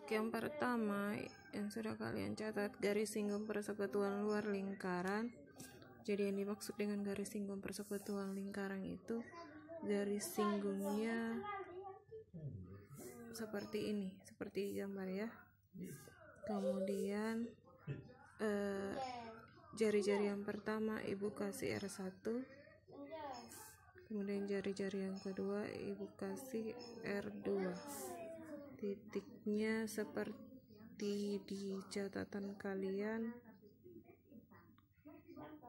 yang pertama yang sudah kalian catat, garis singgung persekutuan luar lingkaran. Jadi yang dimaksud dengan garis singgung persekutuan lingkaran itu garis singgungnya seperti ini, seperti gambar ya. Kemudian jari-jari yang pertama ibu kasih R1, kemudian jari-jari yang kedua ibu kasih R2. Titiknya seperti di catatan kalian,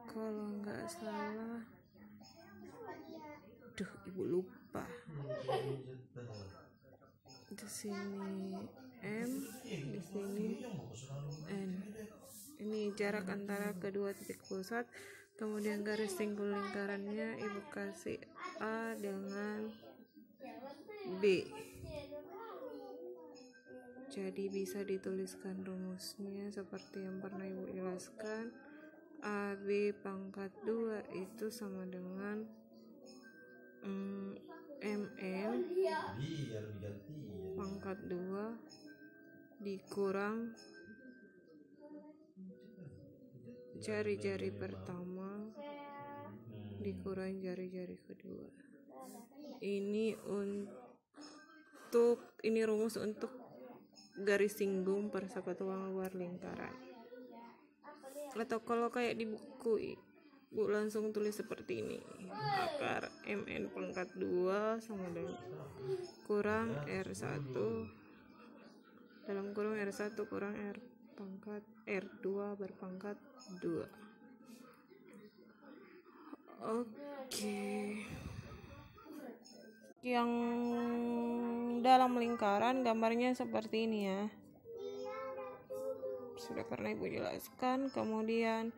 kalau nggak salah, ibu lupa, di sini M, di sini N. Ini jarak antara kedua titik pusat. Kemudian garis singgul lingkarannya ibu kasih A dengan B. Jadi bisa dituliskan rumusnya seperti yang pernah ibu jelaskan. AB pangkat 2 itu sama dengan MN pangkat 2 dikurang jari-jari pertama dikurang jari-jari kedua. Ini rumus untuk garis singgung persekutuan luar lingkaran. Atau kalau kayak di buku, ibu langsung tulis seperti ini, akar MN pangkat 2 sama dengan kurang R1 dalam kurung R1 kurang R pangkat R2 berpangkat 2. Oke. Yang dalam lingkaran gambarnya seperti ini ya. Sudah pernah ibu jelaskan. Kemudian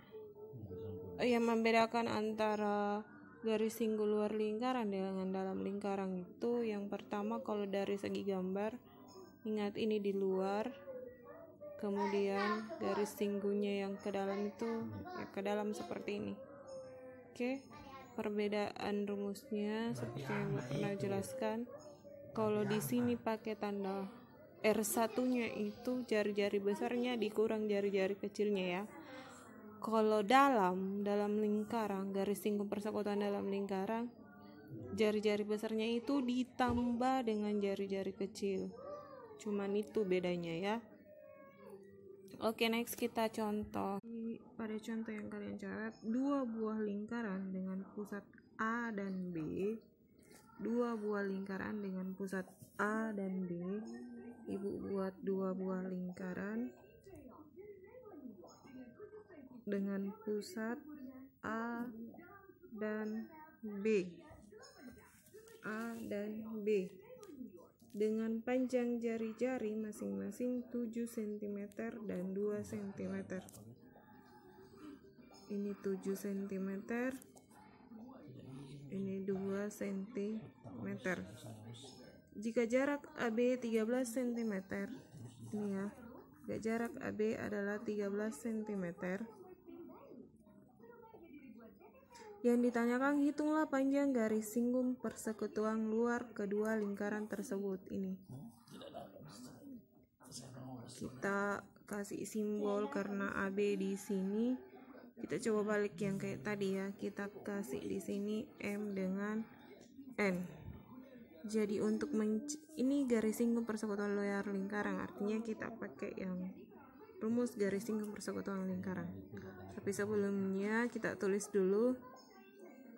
yang membedakan antara garis singgul luar lingkaran dengan dalam lingkaran itu, yang pertama kalau dari segi gambar, ingat ini di luar, kemudian garis singgungnya yang ke dalam itu ya ke dalam seperti ini. Oke, perbedaan rumusnya seperti yang pernah jelaskan. Kalau di sini pakai tanda R1-nya itu jari-jari besarnya dikurang jari-jari kecilnya ya. Kalau dalam lingkaran, garis singgung persekutuan dalam lingkaran, jari-jari besarnya itu ditambah dengan jari-jari kecil. Cuman itu bedanya ya. Oke, next kita contoh. Pada contoh yang kalian catat, dua buah lingkaran dengan pusat A dan B. Dua buah lingkaran dengan pusat A dan B. Ibu buat dua buah lingkaran dengan pusat A dan B. A dan B dengan panjang jari-jari masing-masing 7 cm dan 2 cm. Ini 7 cm, ini 2 cm. Jika jarak AB 13 cm, ini ya, jika jarak AB adalah 13 cm, yang ditanyakan hitunglah panjang garis singgung persekutuan luar kedua lingkaran tersebut. Ini kita kasih simbol karena AB di sini. Kita coba balik yang kayak tadi ya. Kita kasih di sini M dengan N. Jadi untuk ini garis singgung persekutuan luar lingkaran, artinya kita pakai yang rumus garis singgung persekutuan lingkaran. Tapi sebelumnya kita tulis dulu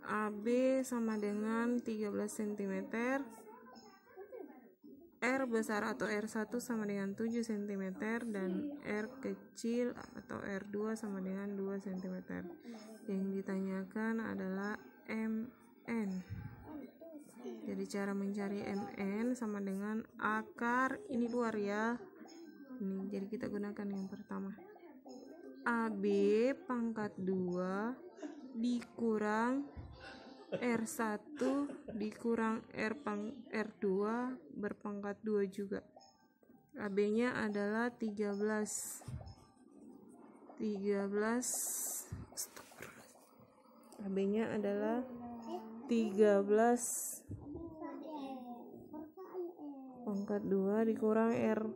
AB sama dengan 13 cm, R besar atau R1 sama dengan 7 cm, dan R kecil atau R2 sama dengan 2 cm. Yang ditanyakan adalah MN. Jadi cara mencari MN sama dengan akar ini luar ya. Ini jadi kita gunakan yang pertama. AB pangkat 2 dikurang R1 dikurang R2 berpangkat 2 juga. AB-nya adalah 13. AB-nya adalah 13 pangkat 2 dikurang R2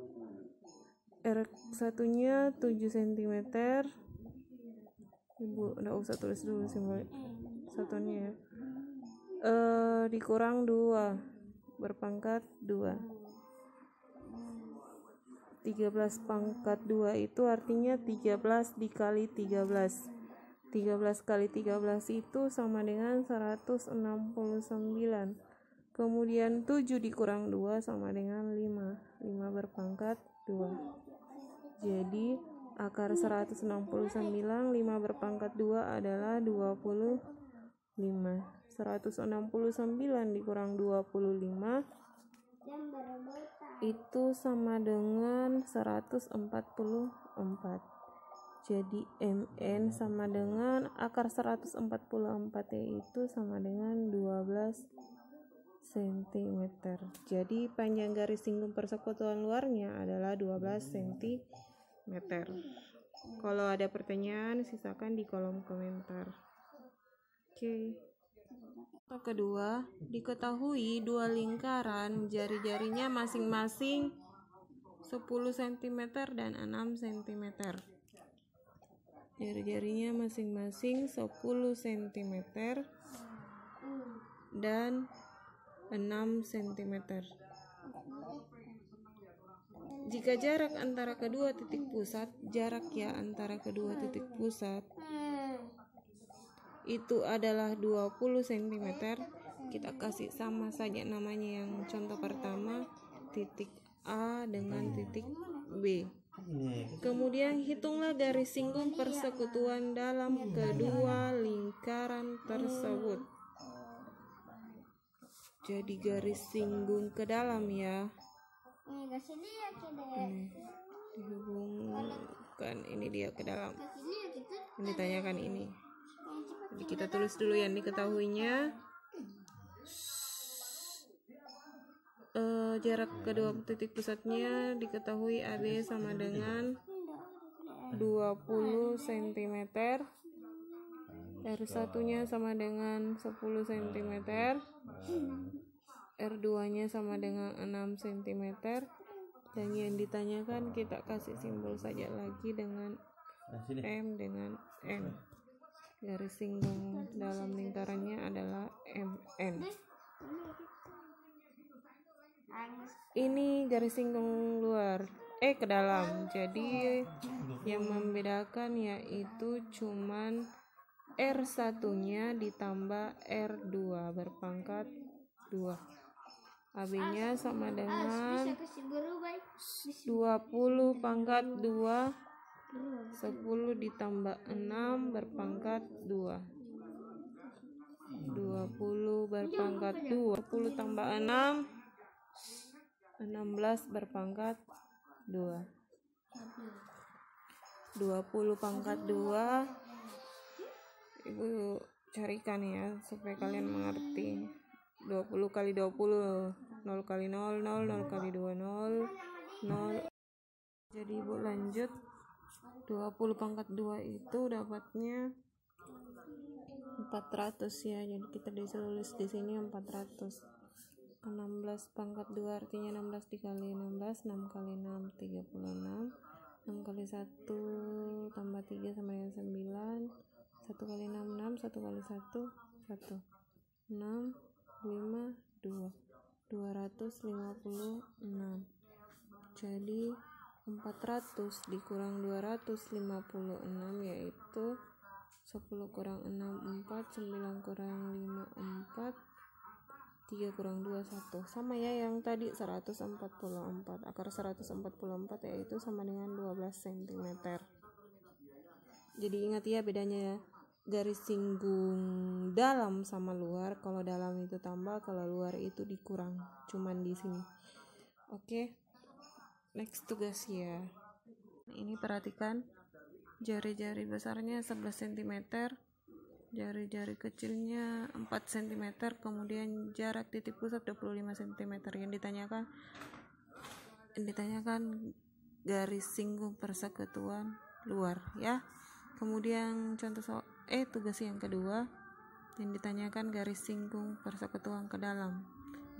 R satunya 7 cm. Ibu nggak usah tulis dulu simbol satuannya ya. Dikurang 2 berpangkat 2. 13 pangkat 2 itu artinya 13 dikali 13. 13 kali 13 itu sama dengan 169. Kemudian 7 dikurang 2 sama dengan 5. 5 berpangkat 2. Jadi akar 169, 5 berpangkat 2 adalah 25. 169 dikurang 25 itu sama dengan 144. Jadi MN sama dengan akar 144 yaitu sama dengan 12 cm. Jadi panjang garis singgung persekutuan luarnya adalah 12 cm. Kalau ada pertanyaan sisakan di kolom komentar. Oke. Kedua, diketahui dua lingkaran jari-jarinya masing-masing 10 cm dan 6 cm. Jari-jarinya masing-masing 10 cm dan 6 cm. Jika jarak antara kedua titik pusat, antara kedua titik pusat itu adalah 20 cm, kita kasih sama saja namanya. Yang contoh pertama titik A dengan titik B. Kemudian hitunglah garis singgung persekutuan dalam kedua lingkaran tersebut. Jadi garis singgung ke dalam ya. Dihubungkan ini dia ke dalam. Yang ditanyakan ini. Jadi kita tulis dulu yang diketahuinya. Jarak kedua titik pusatnya diketahui AB sama dengan 20 cm. R1 nya sama dengan 10 cm. R2 nya sama dengan 6 cm. Dan yang ditanyakan kita kasih simbol saja lagi dengan M dengan N. Garis singgung dalam lingkarannya adalah MN. Ini garis singgung luar ke dalam. Jadi yang membedakan yaitu cuman R1 nya ditambah R2 berpangkat 2. AB nya sama dengan 20 pangkat 2. 10 ditambah 6 berpangkat 2. 20 berpangkat 2. 10 tambah 6 16 berpangkat 2. 20 pangkat 2 Ibu carikan ya supaya kalian mengerti. 20 kali 20 0 kali 0 0 0 kali 2 0 0. Jadi ibu lanjut. 20 pangkat 2 itu dapatnya 400 ya. Jadi kita ditulis di sini 400. 16 pangkat 2 artinya 16 dikali 16. 6 kali 6 36. 6 kali 1 tambah 3 sama dengan 9. 1 kali 6 6. 1 kali 1 1. 6 5 2. 256. Jadi 400 dikurang 256 yaitu 10 kurang 6 4, 9 kurang 5 4, 3 kurang 2 1. Sama ya yang tadi 144. Akar 144 yaitu sama dengan 12 cm. Jadi ingat ya bedanya ya. Garis singgung dalam sama luar. Kalau dalam itu tambah, kalau luar itu dikurang. Cuman di sini. Oke. Next tugas ya. Ini perhatikan. Jari-jari besarnya 11 cm. Jari-jari kecilnya 4 cm. Kemudian jarak titik pusat 25 cm. Yang ditanyakan garis singgung persekutuan luar ya. Kemudian contoh tugas yang kedua yang ditanyakan garis singgung persekutuan ke dalam.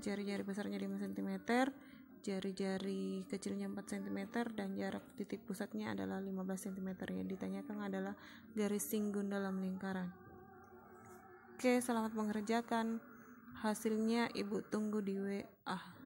Jari-jari besarnya 5 cm, jari-jari kecilnya 4 cm dan jarak titik pusatnya adalah 15 cm. Yang ditanyakan adalah garis singgun dalam lingkaran. Oke, selamat mengerjakan. Hasilnya ibu tunggu di WA.